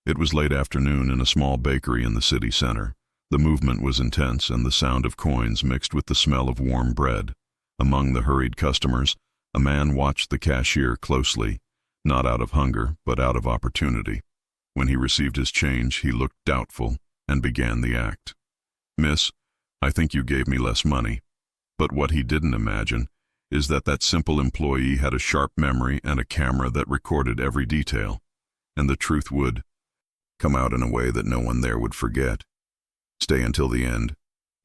It was late afternoon in a small bakery in the city center. The movement was intense, and the sound of coins mixed with the smell of warm bread. Among the hurried customers, a man watched the cashier closely, not out of hunger, but out of opportunity. When he received his change, he looked doubtful and began the act. "Miss, I think you gave me less money." But what he didn't imagine is that simple employee had a sharp memory and a camera that recorded every detail, and the truth would come out in a way that no one there would forget. Stay until the end,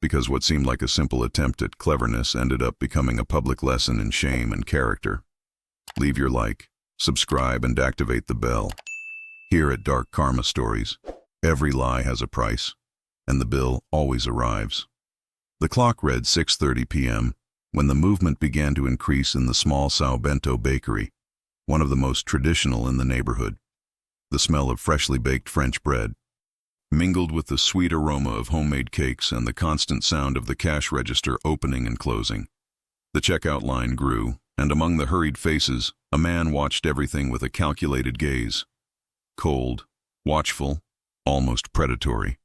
because what seemed like a simple attempt at cleverness ended up becoming a public lesson in shame and character. Leave your like, subscribe, and activate the bell. Here at Dark Karma Stories, every lie has a price, and the bill always arrives. The clock read 6:30 p.m. when the movement began to increase in the small Sao Bento bakery, one of the most traditional in the neighborhood. The smell of freshly baked French bread, mingled with the sweet aroma of homemade cakes and the constant sound of the cash register opening and closing. The checkout line grew, and among the hurried faces, a man watched everything with a calculated gaze. Cold, watchful, almost predatory.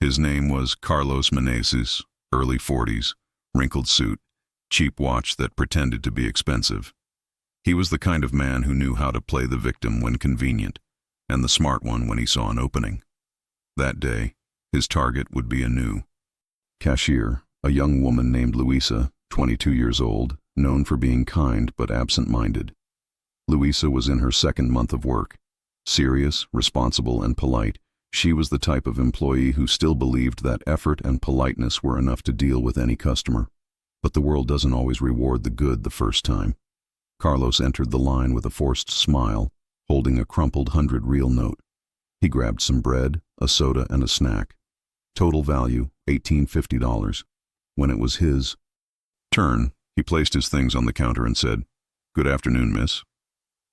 His name was Carlos Menezes, early 40s, wrinkled suit, cheap watch that pretended to be expensive. He was the kind of man who knew how to play the victim when convenient, and the smart one when he saw an opening. That day, his target would be a new cashier, a young woman named Luísa, 22 years old, known for being kind but absent-minded. Luísa was in her second month of work. Serious, responsible, and polite, she was the type of employee who still believed that effort and politeness were enough to deal with any customer. But the world doesn't always reward the good the first time. Carlos entered the line with a forced smile, holding a crumpled 100-real note. He grabbed some bread, a soda, and a snack. Total value, $18.50. When it was his turn, he placed his things on the counter and said, "Good afternoon, miss.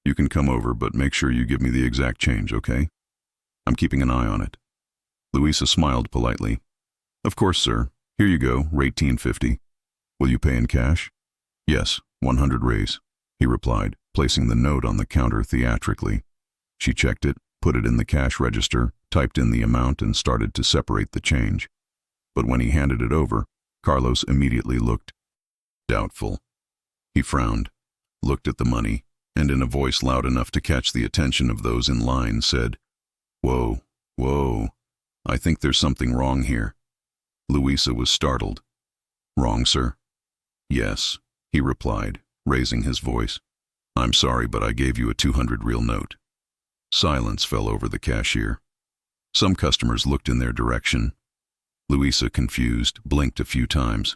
You can come over, but make sure you give me the exact change, okay? I'm keeping an eye on it." Luísa smiled politely. "Of course, sir. Here you go, $18.50. Will you pay in cash?" "Yes, 100 raise," he replied, placing the note on the counter theatrically. She checked it, put it in the cash register, typed in the amount, and started to separate the change. But when he handed it over, Carlos immediately looked doubtful. He frowned, looked at the money, and in a voice loud enough to catch the attention of those in line said, "Whoa, whoa, I think there's something wrong here." Luísa was startled. "Wrong, sir?" "Yes," he replied, raising his voice. "I'm sorry, but I gave you a 200 real note." Silence fell over the cashier. Some customers looked in their direction. Luísa, confused, blinked a few times.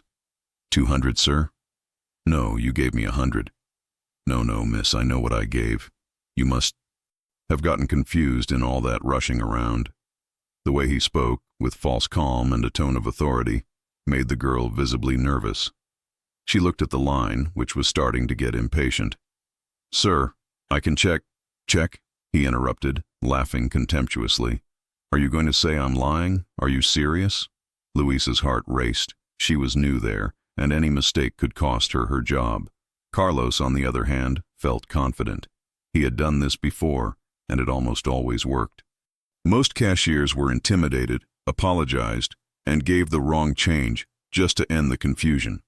200, sir?" "No, you gave me 100. "No, miss, I know what I gave. You must have gotten confused in all that rushing around." The way he spoke, with false calm and a tone of authority, made the girl visibly nervous. She looked at the line, which was starting to get impatient. "Sir, I can check," he interrupted, laughing contemptuously. "Are you going to say I'm lying? Are you serious?" Luísa's heart raced. She was new there, and any mistake could cost her her job. Carlos, on the other hand, felt confident. He had done this before, and it almost always worked. Most cashiers were intimidated, apologized, and gave the wrong change just to end the confusion.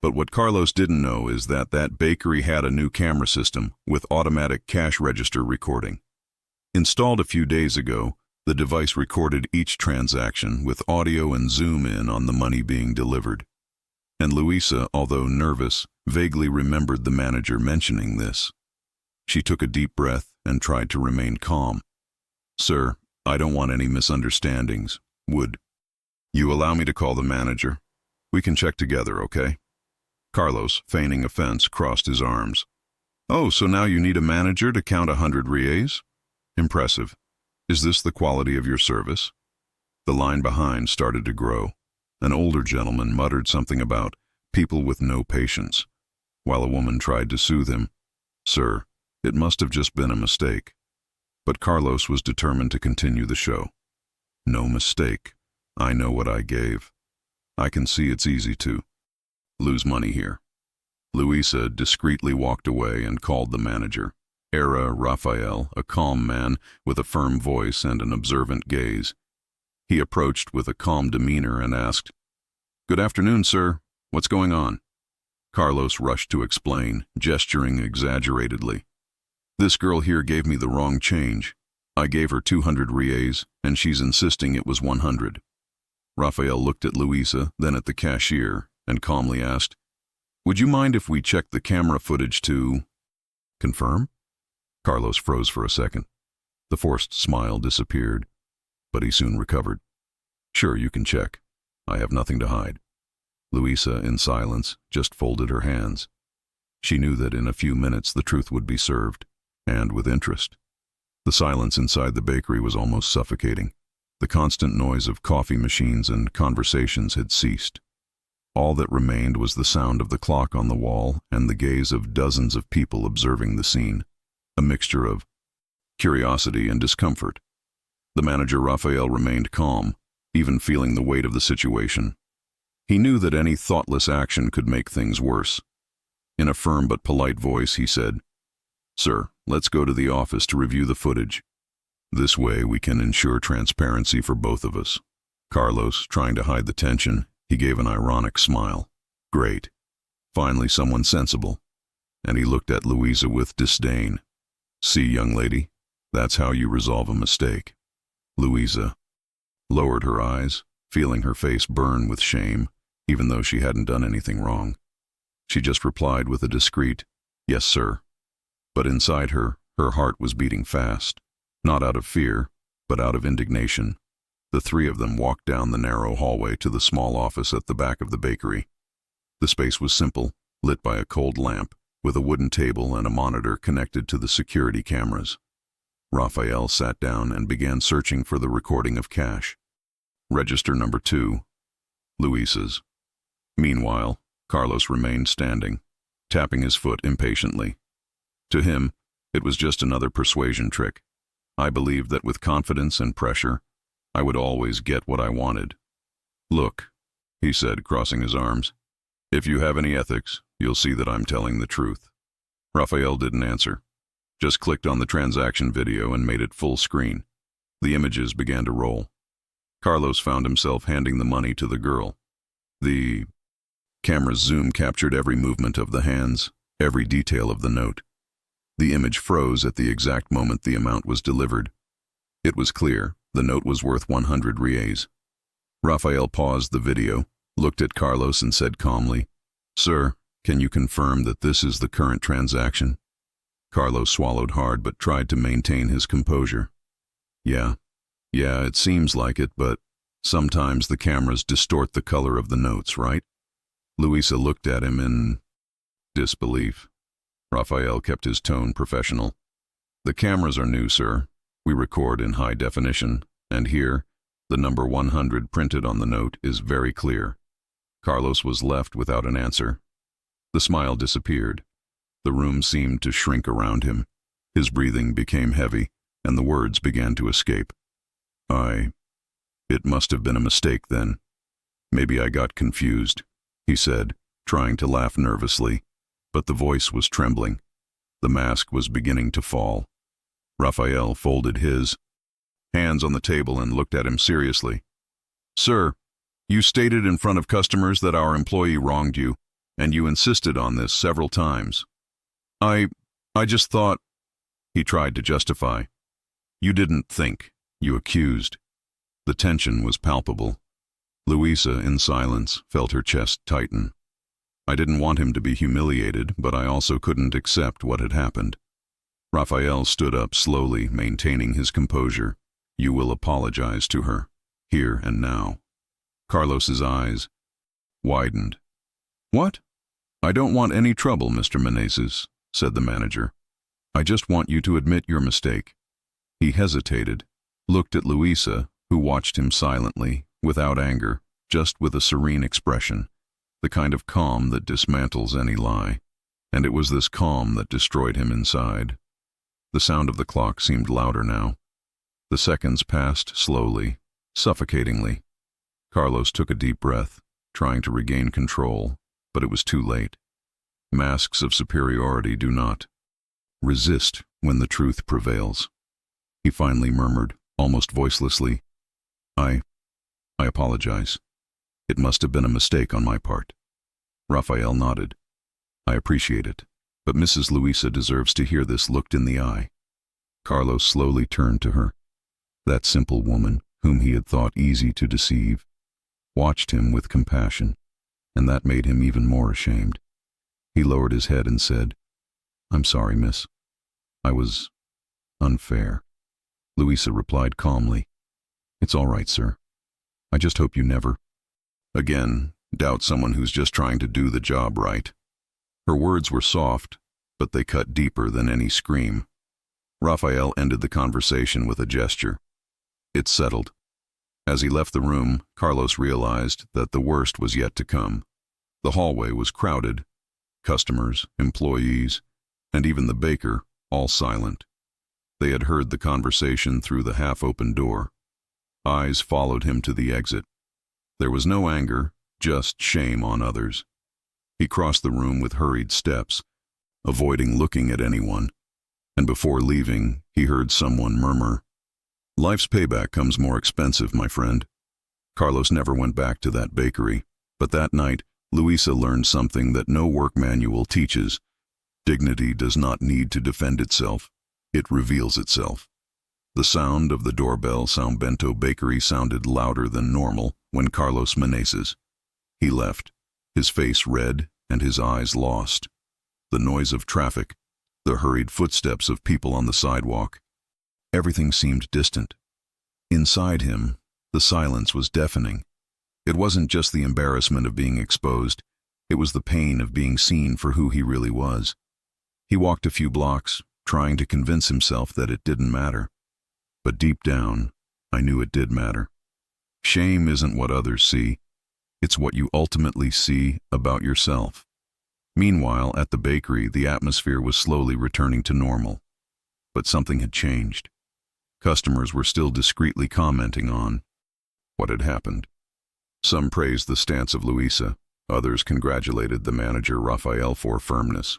But what Carlos didn't know is that bakery had a new camera system with automatic cash register recording. Installed a few days ago, the device recorded each transaction with audio and zoom in on the money being delivered. And Luísa, although nervous, vaguely remembered the manager mentioning this. She took a deep breath and tried to remain calm. "Sir, I don't want any misunderstandings. Would you allow me to call the manager? We can check together, okay?" Carlos, feigning offense, crossed his arms. "Oh, so now you need a manager to count 100 reais? Impressive. Is this the quality of your service?" The line behind started to grow. An older gentleman muttered something about people with no patience, while a woman tried to soothe him. "Sir, it must have just been a mistake." But Carlos was determined to continue the show. "No mistake. I know what I gave. I can see it's easy to lose money here." Luísa discreetly walked away and called the manager. Era Rafael, a calm man with a firm voice and an observant gaze. He approached with a calm demeanor and asked, "Good afternoon, sir. What's going on?" Carlos rushed to explain, gesturing exaggeratedly. "This girl here gave me the wrong change. I gave her 200 reais, and she's insisting it was 100. Rafael looked at Luísa, then at the cashier, and calmly asked, "Would you mind if we checked the camera footage to confirm?" Carlos froze for a second. The forced smile disappeared, but he soon recovered. "Sure, you can check. I have nothing to hide." Luísa, in silence, just folded her hands. She knew that in a few minutes the truth would be served, and with interest. The silence inside the bakery was almost suffocating. The constant noise of coffee machines and conversations had ceased. All that remained was the sound of the clock on the wall and the gaze of dozens of people observing the scene, a mixture of curiosity and discomfort. The manager Rafael remained calm, even feeling the weight of the situation. He knew that any thoughtless action could make things worse. In a firm but polite voice, he said, "Sir, let's go to the office to review the footage. This way we can ensure transparency for both of us." Carlos, trying to hide the tension, he gave an ironic smile. Great. Finally someone sensible. And he looked at Luísa with disdain. "See, young lady, that's how you resolve a mistake." Luísa lowered her eyes, feeling her face burn with shame, even though she hadn't done anything wrong. She just replied with a discreet, "Yes, sir." But inside her, her heart was beating fast, not out of fear, but out of indignation. The three of them walked down the narrow hallway to the small office at the back of the bakery. The space was simple, lit by a cold lamp, with a wooden table and a monitor connected to the security cameras. Rafael sat down and began searching for the recording of cash. Register number 2, Luísa's. Meanwhile, Carlos remained standing, tapping his foot impatiently. To him, it was just another persuasion trick. I believed that with confidence and pressure, I would always get what I wanted. "Look," he said, crossing his arms. "If you have any ethics, you'll see that I'm telling the truth." Rafael didn't answer, just clicked on the transaction video and made it full screen. The images began to roll. Carlos found himself handing the money to the girl. The camera's zoom captured every movement of the hands, every detail of the note. The image froze at the exact moment the amount was delivered. It was clear, the note was worth 100 reais. Rafael paused the video, looked at Carlos and said calmly, "Sir, can you confirm that this is the current transaction?" Carlos swallowed hard but tried to maintain his composure. Yeah, it seems like it, but sometimes the cameras distort the color of the notes, right?" Luísa looked at him in disbelief. Rafael kept his tone professional. "The cameras are new, sir. We record in high definition, and here, the number 100 printed on the note is very clear." Carlos was left without an answer. The smile disappeared. The room seemed to shrink around him. His breathing became heavy, and the words began to escape. It must have been a mistake then. Maybe I got confused," he said, trying to laugh nervously, but the voice was trembling. The mask was beginning to fall. Rafael folded his hands on the table and looked at him seriously. "Sir, you stated in front of customers that our employee wronged you, and you insisted on this several times. I just thought," he tried to justify. "You didn't think, you accused." The tension was palpable. Luísa, in silence, felt her chest tighten. I didn't want him to be humiliated, but I also couldn't accept what had happened. Rafael stood up slowly, maintaining his composure. "You will apologize to her, here and now." Carlos's eyes widened. "What? I don't want any trouble, Mr. Menezes," said the manager. "I just want you to admit your mistake." He hesitated, looked at Luísa, who watched him silently, without anger, just with a serene expression, the kind of calm that dismantles any lie. And it was this calm that destroyed him inside. The sound of the clock seemed louder now. The seconds passed slowly, suffocatingly. Carlos took a deep breath, trying to regain control, but it was too late. Masks of superiority do not resist when the truth prevails. He finally murmured, almost voicelessly, I apologize. It must have been a mistake on my part. Rafael nodded. I appreciate it, but Mrs. Luísa deserves to hear this looked in the eye. Carlos slowly turned to her. That simple woman, whom he had thought easy to deceive, watched him with compassion, and that made him even more ashamed. He lowered his head and said, I'm sorry, miss. I was unfair. Luísa replied calmly, It's all right, sir. I just hope you never, again, doubt someone who's just trying to do the job right. Her words were soft, but they cut deeper than any scream. Rafael ended the conversation with a gesture. It's settled. As he left the room, Carlos realized that the worst was yet to come. The hallway was crowded. Customers, employees, and even the baker, all silent. They had heard the conversation through the half-open door. Eyes followed him to the exit. There was no anger, just shame on others. He crossed the room with hurried steps, avoiding looking at anyone, and before leaving, he heard someone murmur, Life's payback comes more expensive, my friend. Carlos never went back to that bakery, but that night, Luísa learned something that no work manual teaches. Dignity does not need to defend itself. It reveals itself. The sound of the doorbell São Bento Bakery sounded louder than normal when Carlos Menezes. He left, his face red and his eyes lost. The noise of traffic, the hurried footsteps of people on the sidewalk. Everything seemed distant. Inside him, the silence was deafening. It wasn't just the embarrassment of being exposed, it was the pain of being seen for who he really was. He walked a few blocks, trying to convince himself that it didn't matter. But deep down, I knew it did matter. Shame isn't what others see. It's what you ultimately see about yourself. Meanwhile, at the bakery, the atmosphere was slowly returning to normal. But something had changed. Customers were still discreetly commenting on what had happened. Some praised the stance of Luísa. Others congratulated the manager Rafael for firmness.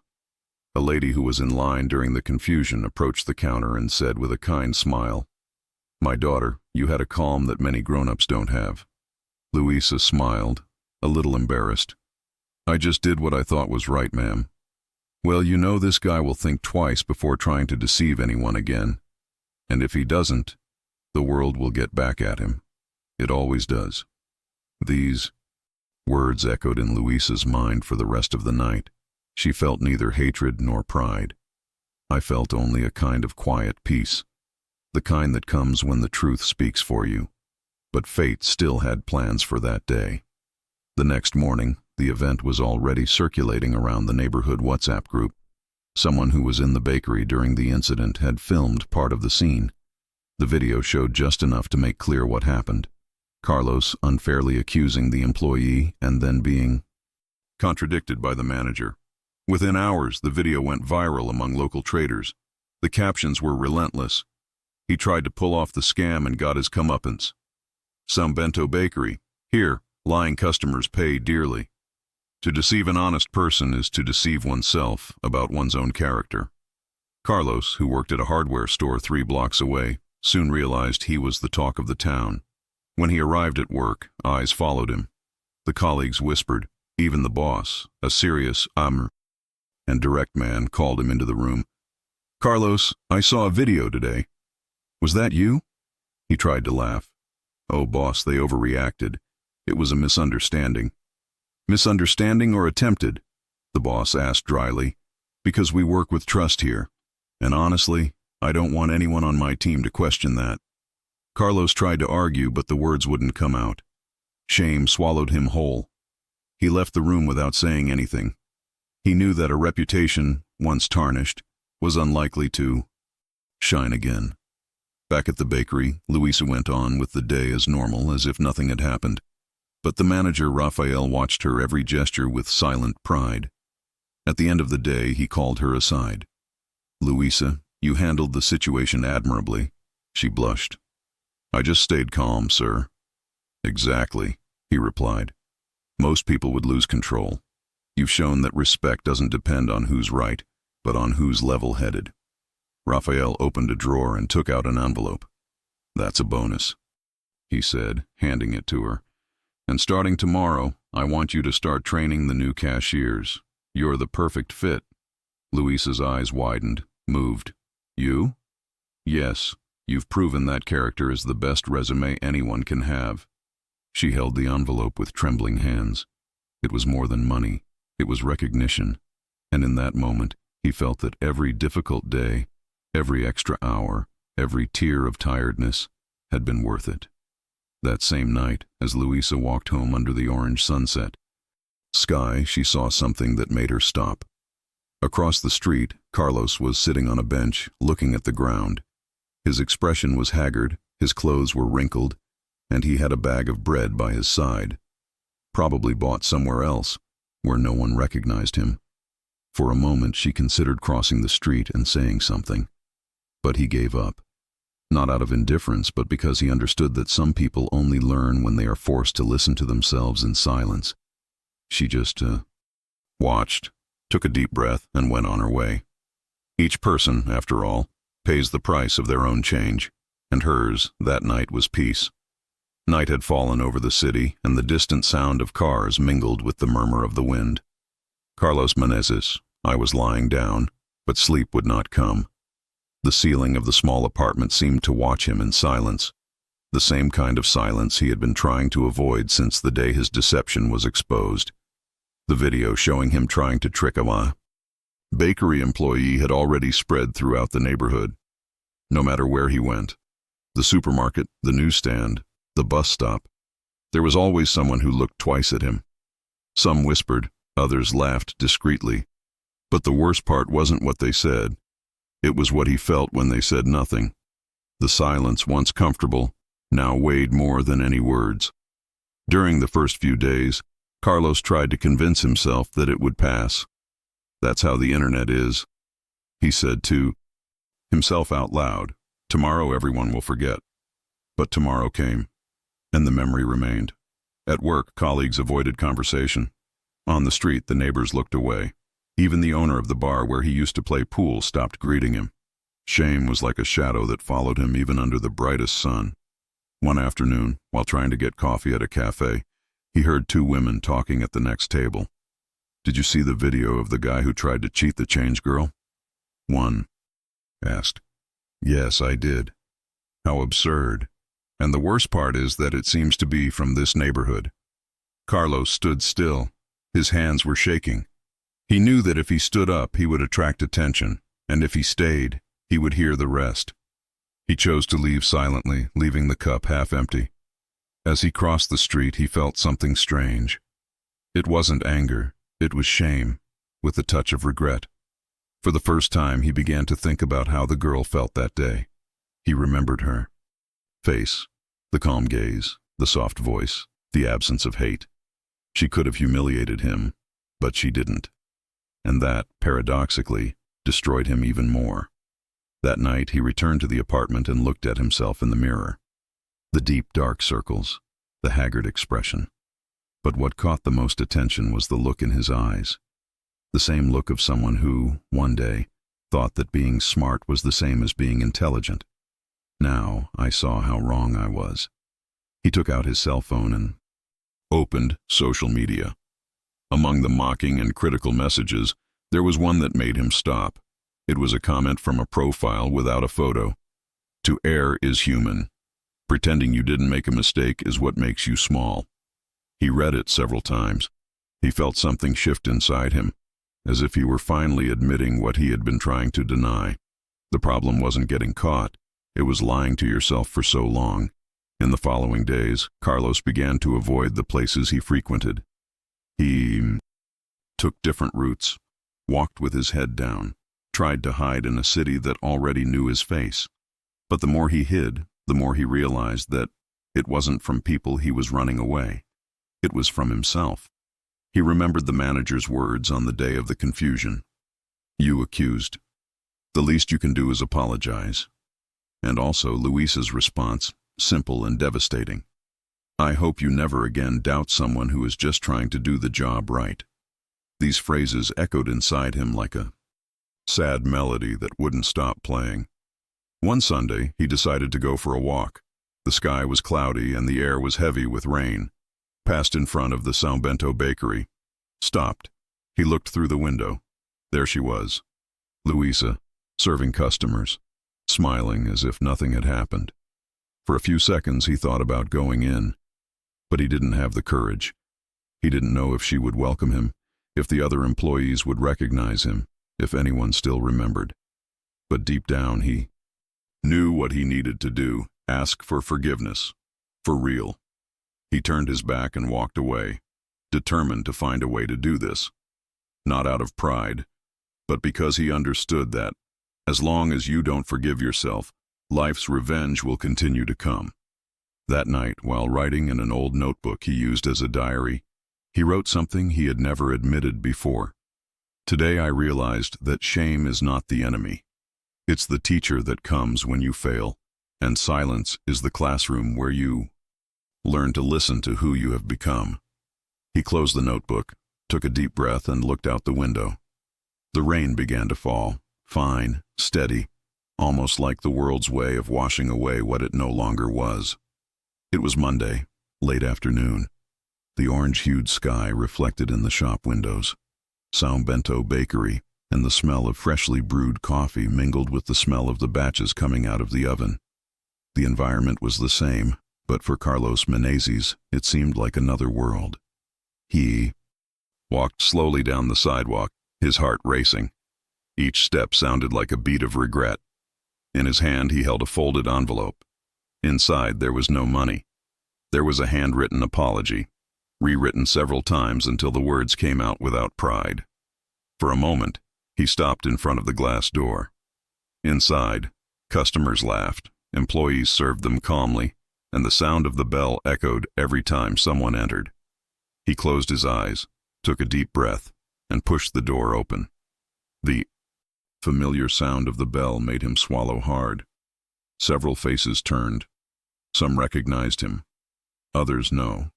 A lady who was in line during the confusion approached the counter and said with a kind smile, My daughter, you had a calm that many grown-ups don't have. Luísa smiled, a little embarrassed. I just did what I thought was right, ma'am. Well, you know this guy will think twice before trying to deceive anyone again. And if he doesn't, the world will get back at him. It always does. These words echoed in Luísa's mind for the rest of the night. She felt neither hatred nor pride. I felt only a kind of quiet peace, the kind that comes when the truth speaks for you. But fate still had plans for that day. The next morning, the event was already circulating around the neighborhood WhatsApp group. Someone who was in the bakery during the incident had filmed part of the scene. The video showed just enough to make clear what happened. Carlos unfairly accusing the employee and then being contradicted by the manager. Within hours, the video went viral among local traders. The captions were relentless. He tried to pull off the scam and got his comeuppance. São Bento Bakery. Here, lying customers pay dearly. To deceive an honest person is to deceive oneself about one's own character. Carlos, who worked at a hardware store 3 blocks away, soon realized he was the talk of the town. When he arrived at work, eyes followed him. The colleagues whispered. Even the boss, a serious, and direct man, called him into the room. Carlos, I saw a video today. Was that you? He tried to laugh. Oh, boss, they overreacted. It was a misunderstanding. Misunderstanding or attempted? The boss asked dryly. Because we work with trust here. And honestly, I don't want anyone on my team to question that. Carlos tried to argue, but the words wouldn't come out. Shame swallowed him whole. He left the room without saying anything. He knew that a reputation, once tarnished, was unlikely to shine again. Back at the bakery, Luísa went on with the day as normal, as if nothing had happened. But the manager, Rafael, watched her every gesture with silent pride. At the end of the day, he called her aside. Luísa, you handled the situation admirably. She blushed. I just stayed calm, sir. Exactly, he replied. Most people would lose control. You've shown that respect doesn't depend on who's right, but on who's level-headed. Rafael opened a drawer and took out an envelope. "That's a bonus," he said, handing it to her. "And starting tomorrow, I want you to start training the new cashiers. You're the perfect fit." Luísa's eyes widened, moved. "You?" "Yes, you've proven that character is the best resume anyone can have." She held the envelope with trembling hands. It was more than money. It was recognition. And in that moment, he felt that every difficult day, every extra hour, every tear of tiredness had been worth it. That same night, as Luísa walked home under the orange sunset sky, she saw something that made her stop. Across the street, Carlos was sitting on a bench, looking at the ground. His expression was haggard, his clothes were wrinkled, and he had a bag of bread by his side. Probably bought somewhere else, where no one recognized him. For a moment she considered crossing the street and saying something. But he gave up. Not out of indifference, but because he understood that some people only learn when they are forced to listen to themselves in silence. She just watched, took a deep breath, and went on her way. Each person, after all, pays the price of their own change, and hers that night was peace. Night had fallen over the city, and the distant sound of cars mingled with the murmur of the wind. Carlos Menezes. I was lying down, but sleep would not come. The ceiling of the small apartment seemed to watch him in silence, the same kind of silence he had been trying to avoid since the day his deception was exposed. The video showing him trying to trick a bakery employee had already spread throughout the neighborhood. No matter where he went, the supermarket, the newsstand, the bus stop, there was always someone who looked twice at him. Some whispered, others laughed discreetly. But the worst part wasn't what they said. It was what he felt when they said nothing. The silence, once comfortable, now weighed more than any words. During the first few days, Carlos tried to convince himself that it would pass. That's how the internet is. He said to himself out loud, tomorrow everyone will forget. But tomorrow came, and the memory remained. At work, colleagues avoided conversation. On the street, the neighbors looked away. Even the owner of the bar where he used to play pool stopped greeting him. Shame was like a shadow that followed him even under the brightest sun. One afternoon, while trying to get coffee at a cafe, he heard two women talking at the next table. "Did you see the video of the guy who tried to cheat the change girl?" One asked. "Yes, I did." "How absurd. And the worst part is that it seems to be from this neighborhood." Carlos stood still. His hands were shaking. He knew that if he stood up, he would attract attention, and if he stayed, he would hear the rest. He chose to leave silently, leaving the cup half empty. As he crossed the street, he felt something strange. It wasn't anger, it was shame, with a touch of regret. For the first time, he began to think about how the girl felt that day. He remembered her face, the calm gaze, the soft voice, the absence of hate. She could have humiliated him, but she didn't. And that, paradoxically, destroyed him even more. That night, he returned to the apartment and looked at himself in the mirror. The deep, dark circles, the haggard expression. But what caught the most attention was the look in his eyes. The same look of someone who, one day, thought that being smart was the same as being intelligent. Now, I saw how wrong I was. He took out his cell phone and opened social media. Among the mocking and critical messages, there was one that made him stop. It was a comment from a profile without a photo. "To err is human. Pretending you didn't make a mistake is what makes you small." He read it several times. He felt something shift inside him, as if he were finally admitting what he had been trying to deny. The problem wasn't getting caught. It was lying to yourself for so long. In the following days, Carlos began to avoid the places he frequented. He took different routes, walked with his head down, tried to hide in a city that already knew his face. But the more he hid, the more he realized that it wasn't from people he was running away. It was from himself. He remembered the manager's words on the day of the confusion. "You accused. The least you can do is apologize." And also Luísa's response, simple and devastating. "I hope you never again doubt someone who is just trying to do the job right." These phrases echoed inside him like a sad melody that wouldn't stop playing. One Sunday, he decided to go for a walk. The sky was cloudy and the air was heavy with rain. Passed in front of the SHAMED bakery. Stopped. He looked through the window. There she was, Luísa, serving customers, smiling as if nothing had happened. For a few seconds he thought about going in, but he didn't have the courage. He didn't know if she would welcome him, if the other employees would recognize him, if anyone still remembered. But deep down he knew what he needed to do, ask for forgiveness, for real. He turned his back and walked away, determined to find a way to do this. Not out of pride, but because he understood that, as long as you don't forgive yourself, life's revenge will continue to come. That night, while writing in an old notebook he used as a diary, he wrote something he had never admitted before. Today I realized that shame is not the enemy. It's the teacher that comes when you fail, and silence is the classroom where you learn to listen to who you have become. He closed the notebook, took a deep breath, and looked out the window. The rain began to fall, fine, steady, almost like the world's way of washing away what it no longer was. It was Monday, late afternoon. The orange-hued sky reflected in the shop windows. SHAMED bakery, and the smell of freshly brewed coffee mingled with the smell of the batches coming out of the oven. The environment was the same, but for Carlos Menezes, it seemed like another world. He walked slowly down the sidewalk, his heart racing. Each step sounded like a beat of regret. In his hand he held a folded envelope. Inside there was no money. There was a handwritten apology, rewritten several times until the words came out without pride. For a moment, he stopped in front of the glass door. Inside, customers laughed, employees served them calmly, and the sound of the bell echoed every time someone entered. He closed his eyes, took a deep breath, and pushed the door open. The familiar sound of the bell made him swallow hard. Several faces turned. Some recognized him, others no.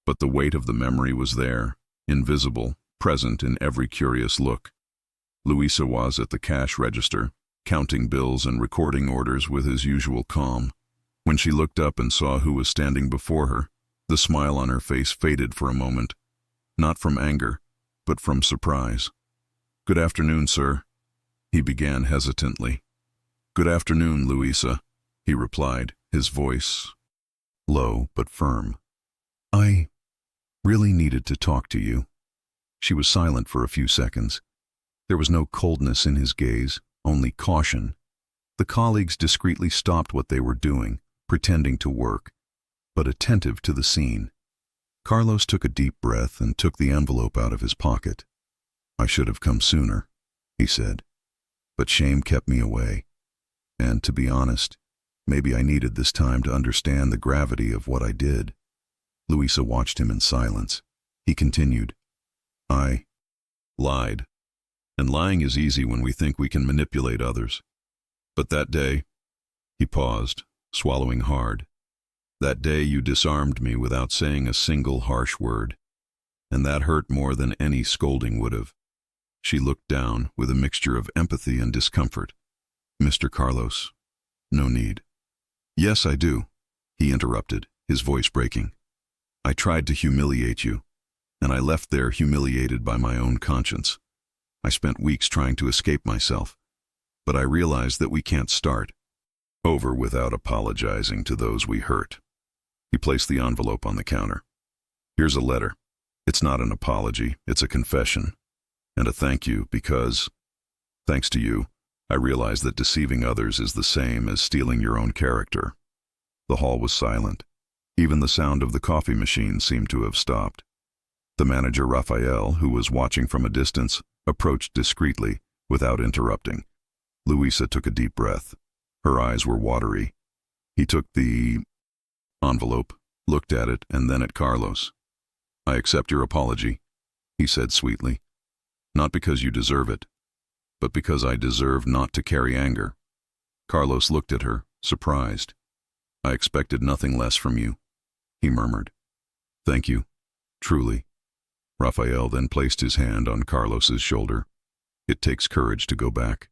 But the weight of the memory was there, invisible, present in every curious look. Luísa was at the cash register, counting bills and recording orders with his usual calm. When she looked up and saw who was standing before her, the smile on her face faded for a moment, not from anger, but from surprise. "Good afternoon, sir," he began hesitantly. "Good afternoon, Luísa," he replied, his voice low but firm. "I really needed to talk to you." She was silent for a few seconds. There was no coldness in his gaze, only caution. The colleagues discreetly stopped what they were doing, pretending to work, but attentive to the scene. Carlos took a deep breath and took the envelope out of his pocket. "I should have come sooner," he said, "but shame kept me away. And to be honest, maybe I needed this time to understand the gravity of what I did." Luísa watched him in silence. He continued, "I lied. And lying is easy when we think we can manipulate others. But that day," he paused, swallowing hard, "that day you disarmed me without saying a single harsh word. And that hurt more than any scolding would have." She looked down with a mixture of empathy and discomfort. "Mr. Carlos, no need." "Yes, I do," he interrupted, his voice breaking. "I tried to humiliate you, and I left there humiliated by my own conscience. I spent weeks trying to escape myself, but I realized that we can't start over without apologizing to those we hurt." He placed the envelope on the counter. "Here's a letter. It's not an apology, it's a confession, and a thank you because, thanks to you, I realized that deceiving others is the same as stealing your own character." The hall was silent. Even the sound of the coffee machine seemed to have stopped. The manager, Rafael, who was watching from a distance, approached discreetly, without interrupting. Luísa took a deep breath. Her eyes were watery. He took the envelope, looked at it, and then at Carlos. "I accept your apology," he said sweetly. "Not because you deserve it, but because I deserve not to carry anger." Carlos looked at her, surprised. "I expected nothing less from you," he murmured. "Thank you, truly." Rafael then placed his hand on Carlos's shoulder. It takes courage to go back.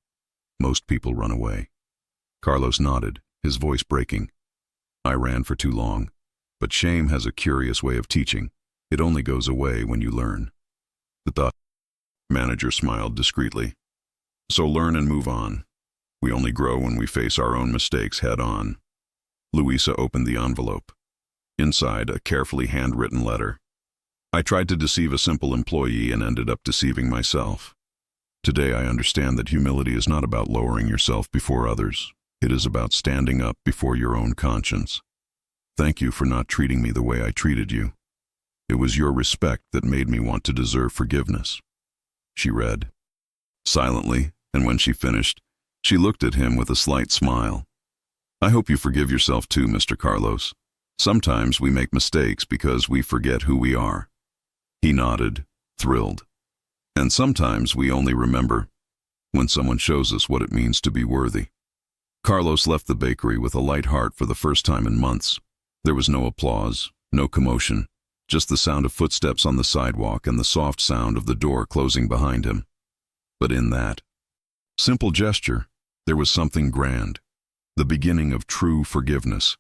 Most people run away. Carlos nodded, his voice breaking. I ran for too long. But shame has a curious way of teaching. It only goes away when you learn. The manager smiled discreetly. So learn and move on. We only grow when we face our own mistakes head on. Luísa opened the envelope. Inside, a carefully handwritten letter. I tried to deceive a simple employee and ended up deceiving myself. Today I understand that humility is not about lowering yourself before others. It is about standing up before your own conscience. Thank you for not treating me the way I treated you. It was your respect that made me want to deserve forgiveness. She read. Silently, and when she finished, she looked at him with a slight smile. I hope you forgive yourself too, Mr. Carlos. Sometimes we make mistakes because we forget who we are. He nodded, thrilled. And sometimes we only remember when someone shows us what it means to be worthy. Carlos left the bakery with a light heart for the first time in months. There was no applause, no commotion, just the sound of footsteps on the sidewalk and the soft sound of the door closing behind him. But in that simple gesture, there was something grand, the beginning of true forgiveness.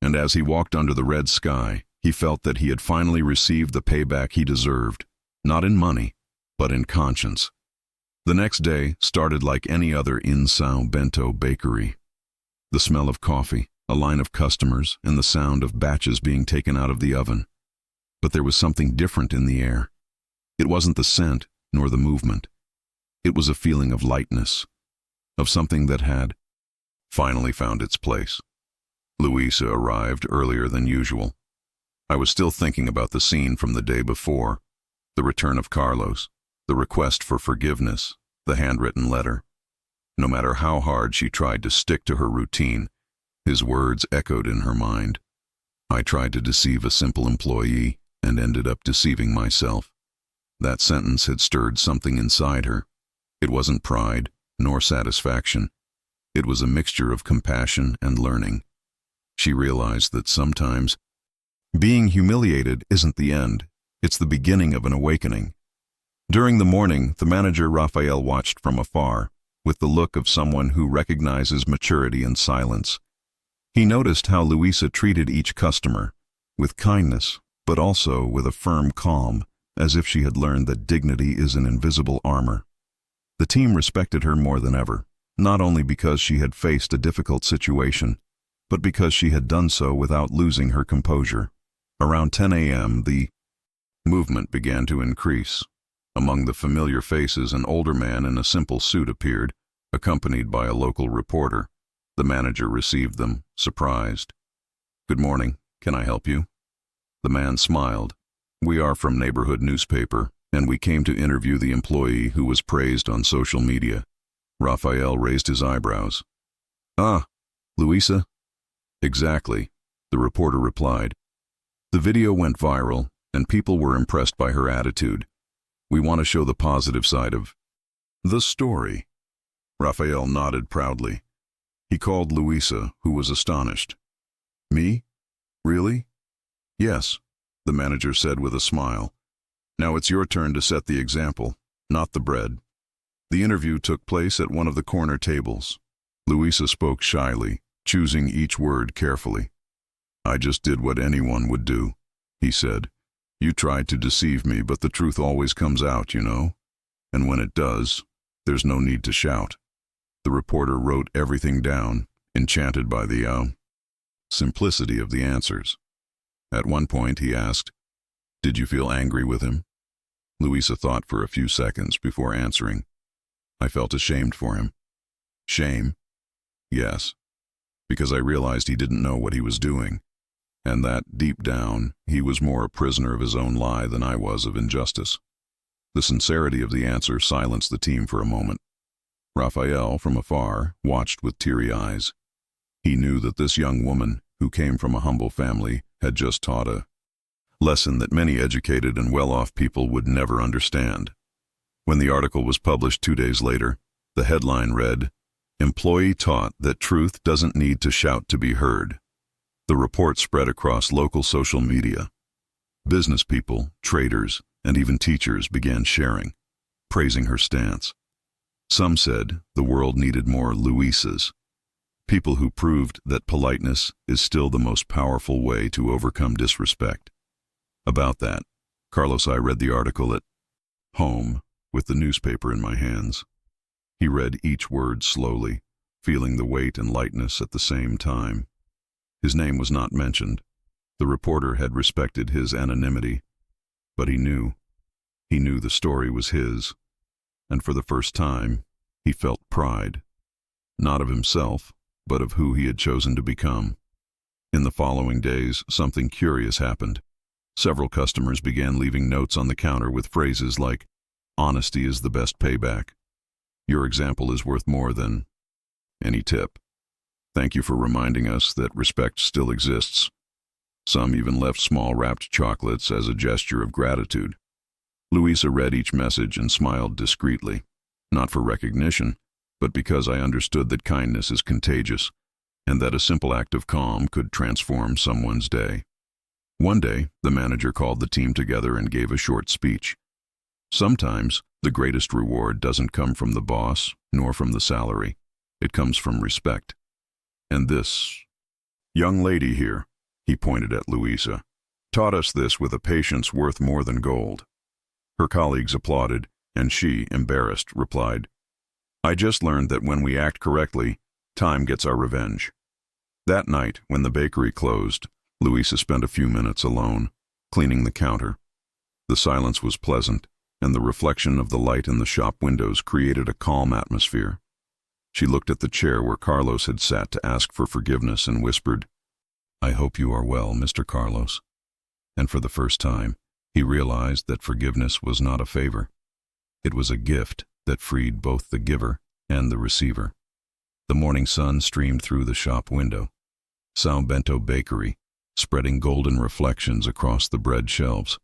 And as he walked under the red sky, he felt that he had finally received the payback he deserved, not in money, but in conscience. The next day started like any other in São Bento bakery. The smell of coffee, a line of customers, and the sound of batches being taken out of the oven. But there was something different in the air. It wasn't the scent, nor the movement. It was a feeling of lightness, of something that had finally found its place. Luísa arrived earlier than usual. I was still thinking about the scene from the day before, the return of Carlos, the request for forgiveness, the handwritten letter. No matter how hard she tried to stick to her routine, his words echoed in her mind. I tried to deceive a simple employee and ended up deceiving myself. That sentence had stirred something inside her. It wasn't pride, nor satisfaction. It was a mixture of compassion and learning. She realized that sometimes being humiliated isn't the end, it's the beginning of an awakening. During the morning, the manager Rafael watched from afar, with the look of someone who recognizes maturity in silence. He noticed how Luísa treated each customer, with kindness, but also with a firm calm, as if she had learned that dignity is an invisible armor. The team respected her more than ever, not only because she had faced a difficult situation, but because she had done so without losing her composure. Around 10 a.m., the movement began to increase. Among the familiar faces, an older man in a simple suit appeared, accompanied by a local reporter. The manager received them, surprised. "Good morning. Can I help you?" The man smiled. "We are from neighborhood newspaper, and we came to interview the employee who was praised on social media." Rafael raised his eyebrows. "Ah, Luísa?" "Exactly," the reporter replied. "The video went viral, and people were impressed by her attitude. We want to show the positive side of the story." Rafael nodded proudly. He called Luísa, who was astonished. "Me? Really?" "Yes," the manager said with a smile. "Now it's your turn to set the example, not the bread." The interview took place at one of the corner tables. Luísa spoke shyly, choosing each word carefully. "I just did what anyone would do," he said. "You tried to deceive me, but the truth always comes out, you know? And when it does, there's no need to shout." The reporter wrote everything down, enchanted by the simplicity of the answers. At one point he asked, "Did you feel angry with him?" Luísa thought for a few seconds before answering. "I felt ashamed for him." "Shame?" "Yes, because I realized he didn't know what he was doing, and that, deep down, he was more a prisoner of his own lie than I was of injustice." The sincerity of the answer silenced the team for a moment. Rafael, from afar, watched with teary eyes. He knew that this young woman, who came from a humble family, had just taught a lesson that many educated and well-off people would never understand. When the article was published 2 days later, the headline read, "Employee taught that truth doesn't need to shout to be heard." The report spread across local social media. Business people, traders, and even teachers began sharing, praising her stance. Some said the world needed more Luísas, people who proved that politeness is still the most powerful way to overcome disrespect. About that, Carlos, I read the article at home with the newspaper in my hands. He read each word slowly, feeling the weight and lightness at the same time. His name was not mentioned. The reporter had respected his anonymity, but he knew the story was his, and for the first time, he felt pride, not of himself, but of who he had chosen to become. In the following days, something curious happened. Several customers began leaving notes on the counter with phrases like, "Honesty is the best payback. Your example is worth more than any tip. Thank you for reminding us that respect still exists." Some even left small wrapped chocolates as a gesture of gratitude. Luísa read each message and smiled discreetly, not for recognition, but because I understood that kindness is contagious, and that a simple act of calm could transform someone's day. One day, the manager called the team together and gave a short speech. Sometimes, the greatest reward doesn't come from the boss, nor from the salary. It comes from respect. And this young lady here, he pointed at Luísa, taught us this with a patience worth more than gold. Her colleagues applauded, and she, embarrassed, replied, "I just learned that when we act correctly, time gets our revenge." That night, when the bakery closed, Luísa spent a few minutes alone, cleaning the counter. The silence was pleasant, and the reflection of the light in the shop windows created a calm atmosphere. She looked at the chair where Carlos had sat to ask for forgiveness and whispered, "I hope you are well, Mr. Carlos." And for the first time, he realized that forgiveness was not a favor. It was a gift that freed both the giver and the receiver. The morning sun streamed through the shop window. São Bento Bakery, spreading golden reflections across the bread shelves.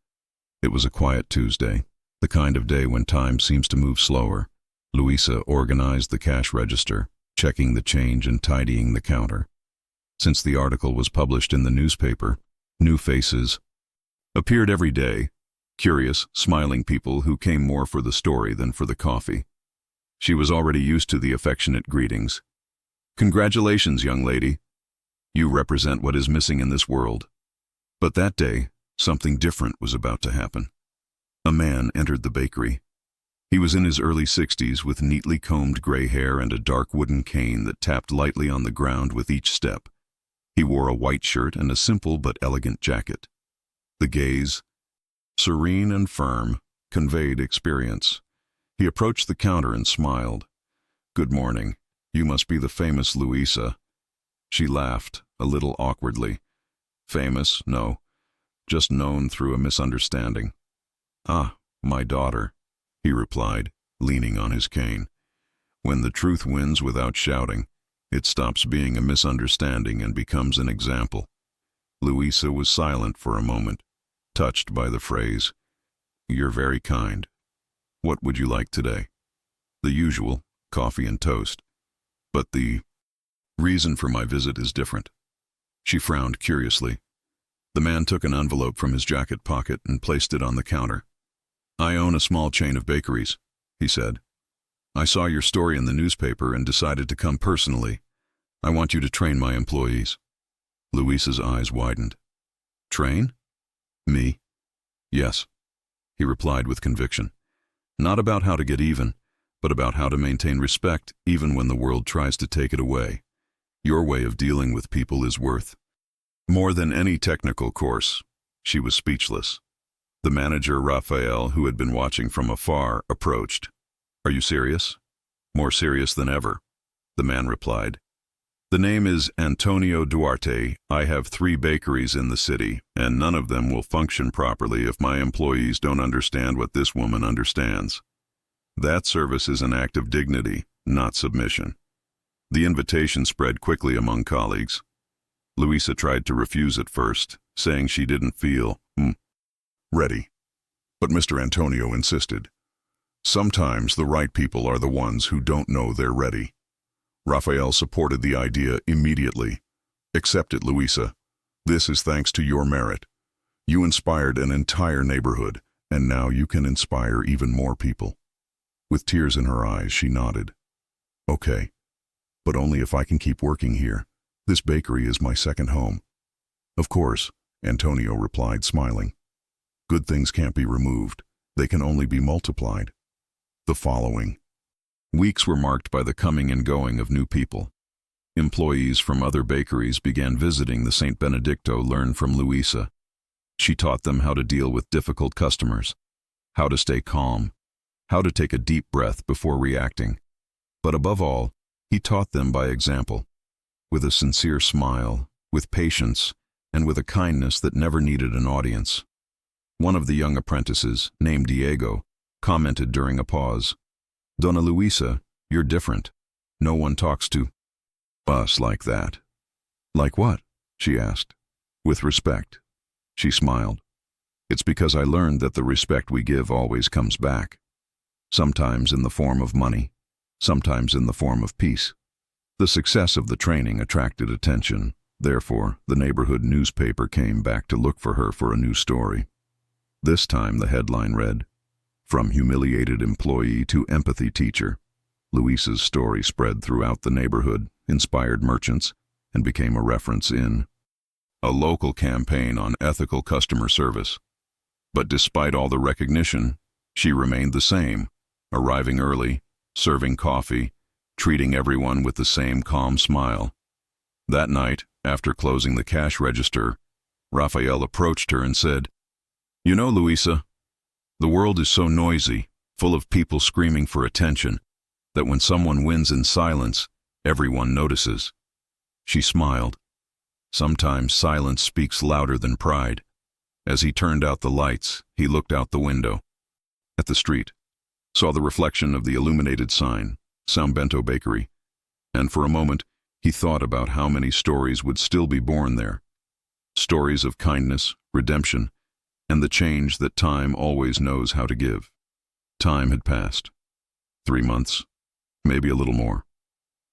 It was a quiet Tuesday, the kind of day when time seems to move slower. Luísa organized the cash register, checking the change and tidying the counter. Since the article was published in the newspaper, new faces appeared every day, curious, smiling people who came more for the story than for the coffee. She was already used to the affectionate greetings. "Congratulations, young lady. You represent what is missing in this world." But that day, something different was about to happen. A man entered the bakery. He was in his early 60s with neatly combed gray hair and a dark wooden cane that tapped lightly on the ground with each step. He wore a white shirt and a simple but elegant jacket. The gaze, serene and firm, conveyed experience. He approached the counter and smiled. "Good morning. You must be the famous Luísa." She laughed, a little awkwardly. "Famous? No. Just known through a misunderstanding." "Ah, my daughter," he replied, leaning on his cane. "When the truth wins without shouting, it stops being a misunderstanding and becomes an example." Luísa was silent for a moment, touched by the phrase. "You're very kind. What would you like today?" "The usual, coffee and toast. But the reason for my visit is different." She frowned curiously. The man took an envelope from his jacket pocket and placed it on the counter. "I own a small chain of bakeries," he said. "I saw your story in the newspaper and decided to come personally. I want you to train my employees." Luísa's eyes widened. "Train? Me?" "Yes," he replied with conviction. "Not about how to get even, but about how to maintain respect even when the world tries to take it away. Your way of dealing with people is worth more than any technical course." She was speechless. The manager, Rafael, who had been watching from afar, approached. "Are you serious?" "More serious than ever," the man replied. "The name is Antonio Duarte. I have 3 bakeries in the city, and none of them will function properly if my employees don't understand what this woman understands. That service is an act of dignity, not submission." The invitation spread quickly among colleagues. Luísa tried to refuse at first, saying she didn't feel ready. But Mr. Antonio insisted. "Sometimes the right people are the ones who don't know they're ready." Rafael supported the idea immediately. "Accept it, Luísa. This is thanks to your merit. You inspired an entire neighborhood, and now you can inspire even more people." With tears in her eyes, she nodded. Okay, but only if I can keep working here. This bakery is my second home. Of course, Antonio replied, smiling. Good things can't be removed. They can only be multiplied. The following weeks were marked by the coming and going of new people. Employees from other bakeries began visiting the St. Benedicto learn from Luísa. She taught them how to deal with difficult customers, how to stay calm, how to take a deep breath before reacting. But above all, he taught them by example, with a sincere smile, with patience, and with a kindness that never needed an audience. One of the young apprentices, named Diego, commented during a pause, Dona Luísa, you're different. No one talks to us like that. Like what? She asked. With respect. She smiled. It's because I learned that the respect we give always comes back. Sometimes in the form of money, sometimes in the form of peace. The success of the training attracted attention. Therefore, the neighborhood newspaper came back to look for her for a new story. This time the headline read, From humiliated employee to empathy teacher. Luísa's story spread throughout the neighborhood, inspired merchants, and became a reference in a local campaign on ethical customer service. But despite all the recognition, she remained the same, arriving early, serving coffee, treating everyone with the same calm smile. That night, after closing the cash register, Rafael approached her and said, You know, Luísa, the world is so noisy, full of people screaming for attention, that when someone wins in silence, everyone notices. She smiled. Sometimes silence speaks louder than pride. As he turned out the lights, he looked out the window. At the street, saw the reflection of the illuminated sign, SHAMED Bakery, and for a moment he thought about how many stories would still be born there. Stories of kindness, redemption, and the change that time always knows how to give. Time had passed. 3 months, maybe a little more.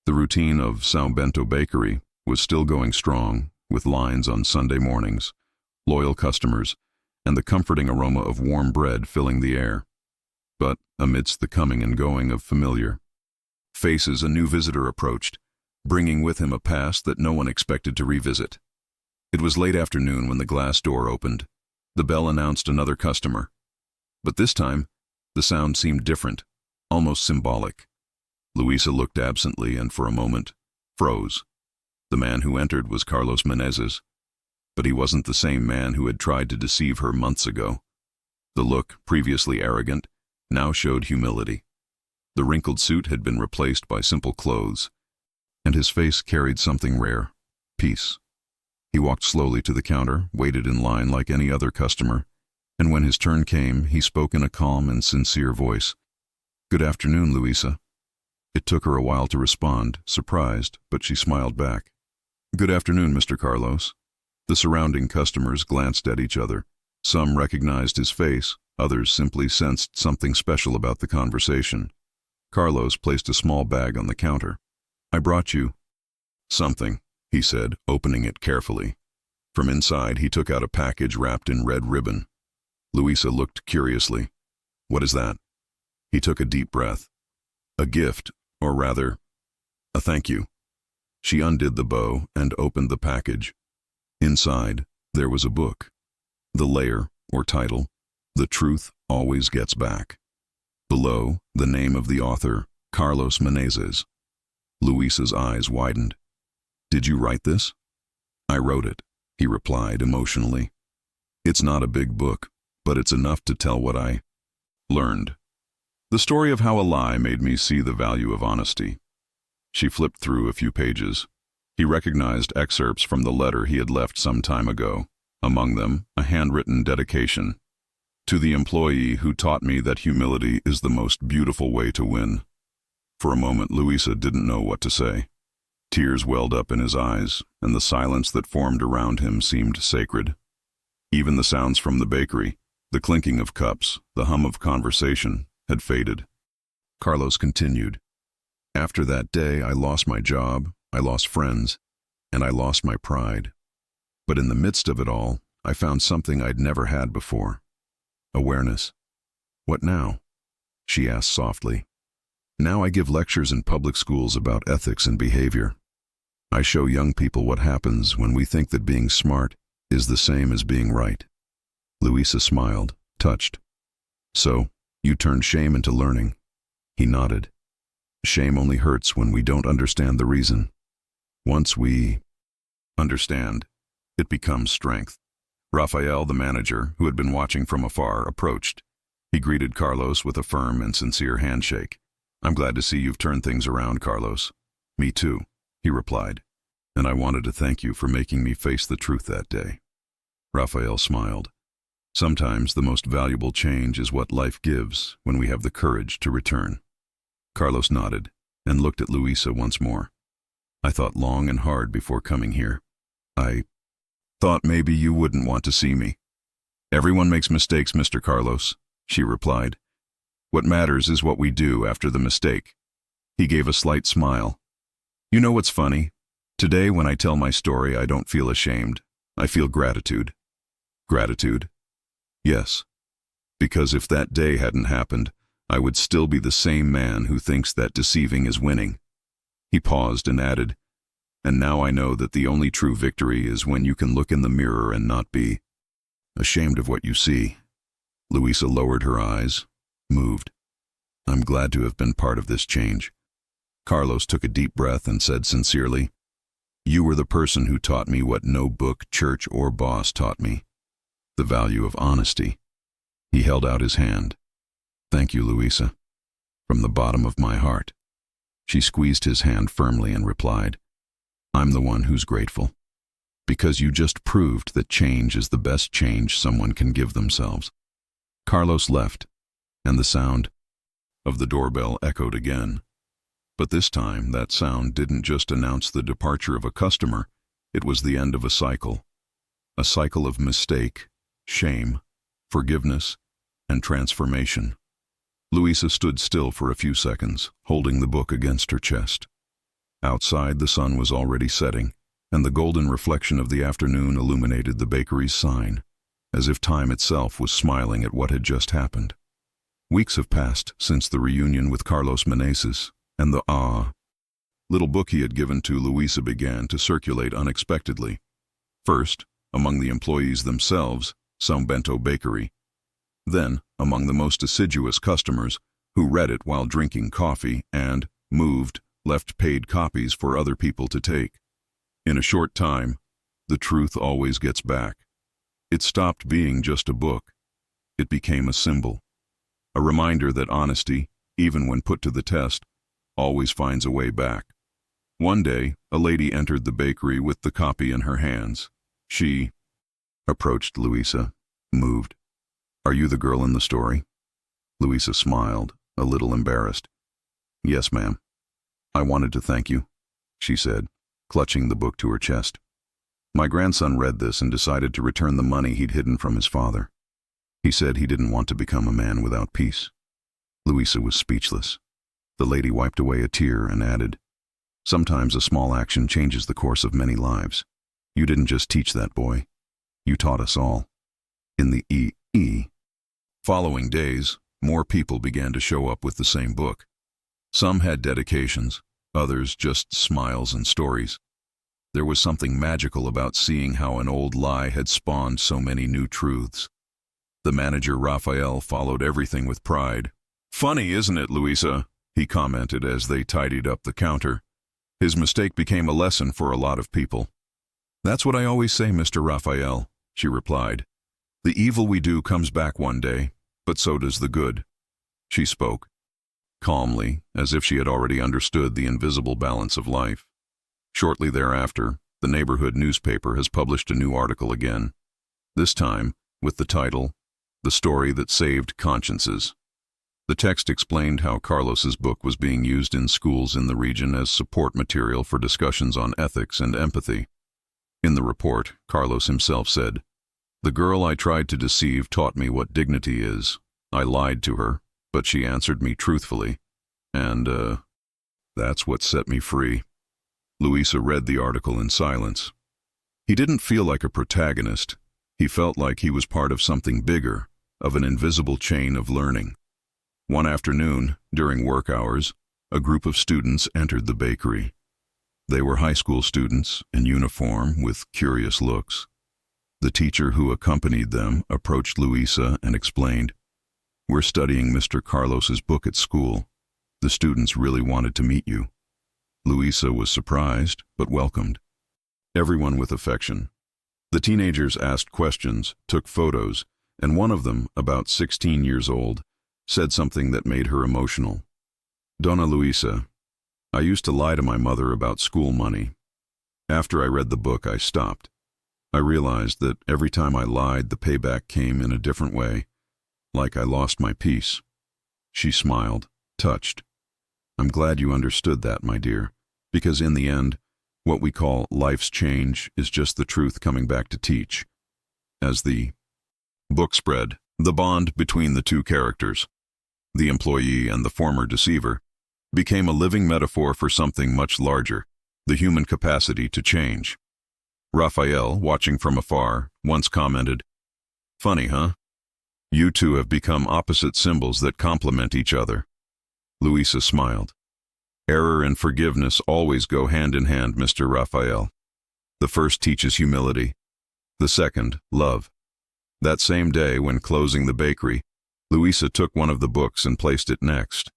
The routine of SHAMED Bakery was still going strong, with lines on Sunday mornings, loyal customers, and the comforting aroma of warm bread filling the air. But amidst the coming and going of familiar faces, a new visitor approached, bringing with him a past that no one expected to revisit. It was late afternoon when the glass door opened. The bell announced another customer. But this time, the sound seemed different, almost symbolic. Luísa looked absently and for a moment froze. The man who entered was Carlos Menezes, but he wasn't the same man who had tried to deceive her months ago. The look, previously arrogant, now showed humility. The wrinkled suit had been replaced by simple clothes, and his face carried something rare, peace. He walked slowly to the counter, waited in line like any other customer, and when his turn came, he spoke in a calm and sincere voice. Good afternoon, Luísa. It took her a while to respond, surprised, but she smiled back. Good afternoon, Mr. Carlos. The surrounding customers glanced at each other. Some recognized his face, others simply sensed something special about the conversation. Carlos placed a small bag on the counter. I brought you something, he said, opening it carefully. From inside, he took out a package wrapped in red ribbon. Luísa looked curiously. What is that? He took a deep breath. A gift, or rather, a thank you. She undid the bow and opened the package. Inside, there was a book. The layer, or title, The Truth Always Gets Back. Below, the name of the author, Carlos Menezes. Luísa's eyes widened. Did you write this? I wrote it, he replied emotionally. It's not a big book, but it's enough to tell what I learned. The story of how a lie made me see the value of honesty. She flipped through a few pages. He recognized excerpts from the letter he had left some time ago, among them a handwritten dedication. To the employee who taught me that humility is the most beautiful way to win. For a moment, Luísa didn't know what to say. Tears welled up in his eyes, and the silence that formed around him seemed sacred. Even the sounds from the bakery, the clinking of cups, the hum of conversation, had faded. Carlos continued. After that day, I lost my job, I lost friends, and I lost my pride. But in the midst of it all, I found something I'd never had before. Awareness. What now? she asked softly. Now I give lectures in public schools about ethics and behavior. I show young people what happens when we think that being smart is the same as being right. Luísa smiled, touched. So, you turned shame into learning. He nodded. Shame only hurts when we don't understand the reason. Once we understand, it becomes strength. Rafael, the manager, who had been watching from afar, approached. He greeted Carlos with a firm and sincere handshake. I'm glad to see you've turned things around, Carlos. Me too, he replied. And I wanted to thank you for making me face the truth that day. Rafael smiled. Sometimes the most valuable change is what life gives when we have the courage to return. Carlos nodded and looked at Luísa once more. I thought long and hard before coming here. I thought maybe you wouldn't want to see me. Everyone makes mistakes, Mr. Carlos, she replied. What matters is what we do after the mistake. He gave a slight smile. You know what's funny? Today when I tell my story, I don't feel ashamed. I feel gratitude. Gratitude? Yes. Because if that day hadn't happened, I would still be the same man who thinks that deceiving is winning. He paused and added, and now I know that the only true victory is when you can look in the mirror and not be ashamed of what you see. Luísa lowered her eyes, moved. I'm glad to have been part of this change. Carlos took a deep breath and said sincerely, You were the person who taught me what no book, church, or boss taught me. The value of honesty. He held out his hand. Thank you, Luísa. From the bottom of my heart. She squeezed his hand firmly and replied, I'm the one who's grateful. Because you just proved that change is the best change someone can give themselves. Carlos left, and the sound of the doorbell echoed again. But this time, that sound didn't just announce the departure of a customer, it was the end of a cycle. A cycle of mistake, shame, forgiveness, and transformation. Luísa stood still for a few seconds, holding the book against her chest. Outside, the sun was already setting, and the golden reflection of the afternoon illuminated the bakery's sign, as if time itself was smiling at what had just happened. Weeks have passed since the reunion with Carlos Menezes, and the little book he had given to Luísa began to circulate unexpectedly. First, among the employees themselves, some bento bakery. Then, among the most assiduous customers, who read it while drinking coffee and, moved, left paid copies for other people to take. In a short time, the truth always gets back. It stopped being just a book. It became a symbol. A reminder that honesty, even when put to the test, always finds a way back. One day, a lady entered the bakery with the copy in her hands. She approached Luísa, moved. Are you the girl in the story? Luísa smiled, a little embarrassed. Yes, ma'am. I wanted to thank you, she said, clutching the book to her chest. My grandson read this and decided to return the money he'd hidden from his father. He said he didn't want to become a man without peace. Luísa was speechless. The lady wiped away a tear and added, Sometimes a small action changes the course of many lives. You didn't just teach that boy. You taught us all. In the following days, more people began to show up with the same book. Some had dedications, others just smiles and stories. There was something magical about seeing how an old lie had spawned so many new truths. The manager, Rafael, followed everything with pride. Funny, isn't it, Luísa? He commented as they tidied up the counter. His mistake became a lesson for a lot of people. That's what I always say, Mr. Rafael, she replied. The evil we do comes back one day, but so does the good. She spoke, calmly, as if she had already understood the invisible balance of life. Shortly thereafter, the neighborhood newspaper has published a new article again, this time with the title, The Story That Saved Consciences. The text explained how Carlos's book was being used in schools in the region as support material for discussions on ethics and empathy. In the report, Carlos himself said, The girl I tried to deceive taught me what dignity is. I lied to her, but she answered me truthfully. And, that's what set me free. Luísa read the article in silence. He didn't feel like a protagonist. He felt like he was part of something bigger, of an invisible chain of learning. One afternoon, during work hours, a group of students entered the bakery. They were high school students, in uniform, with curious looks. The teacher who accompanied them approached Luísa and explained, "We're studying Mr. Carlos's book at school. The students really wanted to meet you." Luísa was surprised, but welcomed everyone with affection. The teenagers asked questions, took photos, and one of them, about 16 years old, said something that made her emotional. "Dona Luísa, I used to lie to my mother about school money. After I read the book, I stopped. I realized that every time I lied, the payback came in a different way, like I lost my peace." She smiled, touched. "I'm glad you understood that, my dear, because in the end, what we call life's change is just the truth coming back to teach." As the book spread, the bond between the two characters, the employee and the former deceiver, became a living metaphor for something much larger, the human capacity to change. Rafael, watching from afar, once commented, "Funny, huh? You two have become opposite symbols that complement each other." Luísa smiled. "Error and forgiveness always go hand in hand, Mr. Rafael. The first teaches humility, the second, love." That same day, when closing the bakery, Luísa took one of the books and placed it next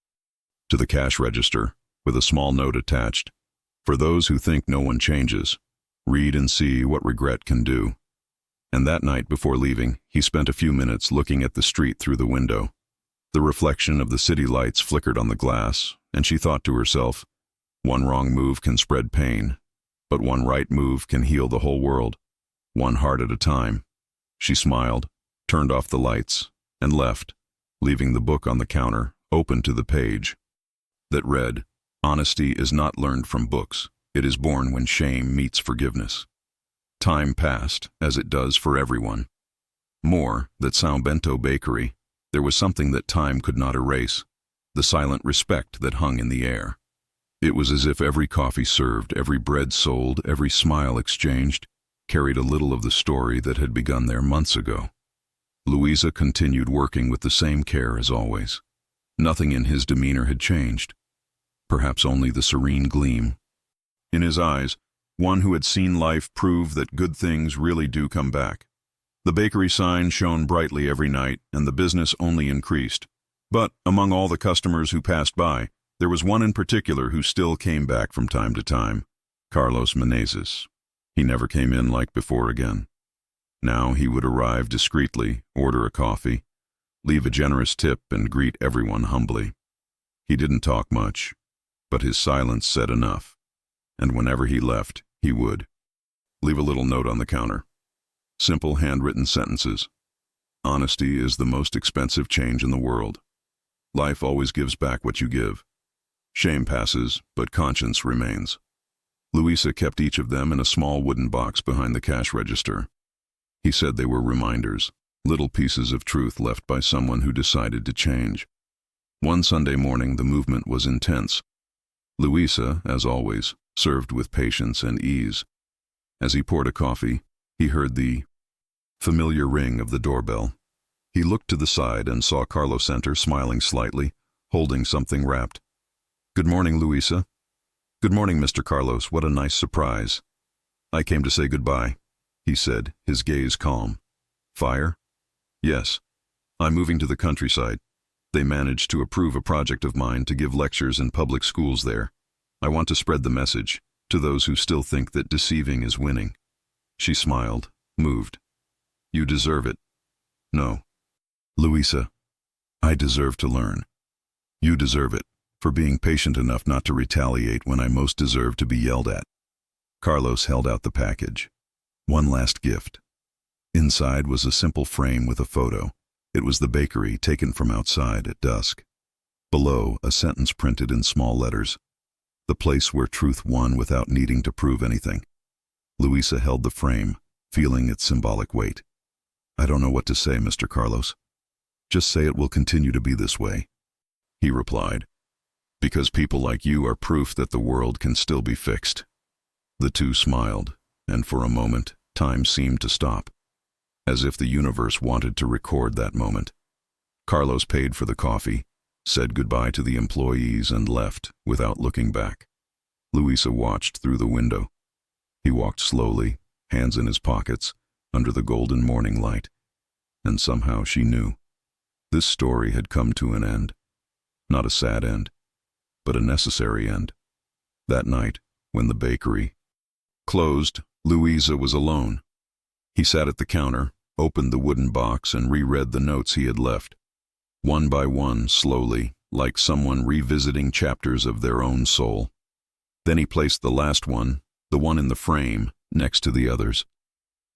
to the cash register, with a small note attached. "For those who think no one changes, read and see what regret can do." And that night before leaving, he spent a few minutes looking at the street through the window. The reflection of the city lights flickered on the glass, and she thought to herself, one wrong move can spread pain, but one right move can heal the whole world, one heart at a time. She smiled, turned off the lights, and left, leaving the book on the counter, open to the page that read, "Honesty is not learned from books. It is born when shame meets forgiveness." Time passed, as it does for everyone. More, that São Bento bakery, there was something that time could not erase, the silent respect that hung in the air. It was as if every coffee served, every bread sold, every smile exchanged, carried a little of the story that had begun there months ago. Luísa continued working with the same care as always. Nothing in his demeanor had changed. Perhaps only the serene gleam in his eyes, one who had seen life prove that good things really do come back. The bakery sign shone brightly every night, and the business only increased. But among all the customers who passed by, there was one in particular who still came back from time to time, Carlos Menezes. He never came in like before again. Now he would arrive discreetly, order a coffee, leave a generous tip, and greet everyone humbly. He didn't talk much, but his silence said enough. And whenever he left, he would leave a little note on the counter. Simple handwritten sentences. "Honesty is the most expensive change in the world. Life always gives back what you give. Shame passes, but conscience remains." Luísa kept each of them in a small wooden box behind the cash register. He said they were reminders, little pieces of truth left by someone who decided to change. One Sunday morning, the movement was intense. Luísa, as always, served with patience and ease. As he poured a coffee, he heard the familiar ring of the doorbell. He looked to the side and saw Carlos enter, smiling slightly, holding something wrapped. "Good morning, Luísa." "Good morning, Mr. Carlos. What a nice surprise." "I came to say goodbye," he said, his gaze calm. "Fire?" "Yes. I'm moving to the countryside. They managed to approve a project of mine to give lectures in public schools there. I want to spread the message to those who still think that deceiving is winning." She smiled, moved. "You deserve it." "No. Luísa, I deserve to learn. You deserve it, for being patient enough not to retaliate when I most deserve to be yelled at." Carlos held out the package. One last gift. Inside was a simple frame with a photo. It was the bakery, taken from outside at dusk. Below, a sentence printed in small letters. "The place where truth won without needing to prove anything." Luísa held the frame, feeling its symbolic weight. "I don't know what to say, Mr. Carlos. Just say it will continue to be this way," he replied. "Because people like you are proof that the world can still be fixed." The two smiled, and for a moment, time seemed to stop, as if the universe wanted to record that moment. Carlos paid for the coffee, said goodbye to the employees and left without looking back. Luísa watched through the window. He walked slowly, hands in his pockets, under the golden morning light. And somehow she knew. This story had come to an end. Not a sad end, but a necessary end. That night, when the bakery closed, Luísa was alone. He sat at the counter, opened the wooden box, and reread the notes he had left. One by one, slowly, like someone revisiting chapters of their own soul. Then he placed the last one, the one in the frame, next to the others.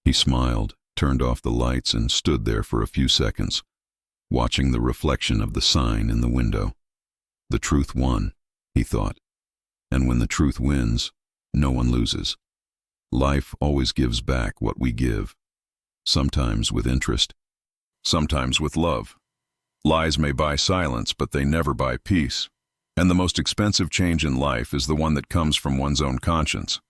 He smiled, turned off the lights, and stood there for a few seconds, watching the reflection of the sign in the window. The truth won, he thought. And when the truth wins, no one loses. Life always gives back what we give, sometimes with interest, sometimes with love. Lies may buy silence, but they never buy peace. And the most expensive change in life is the one that comes from one's own conscience.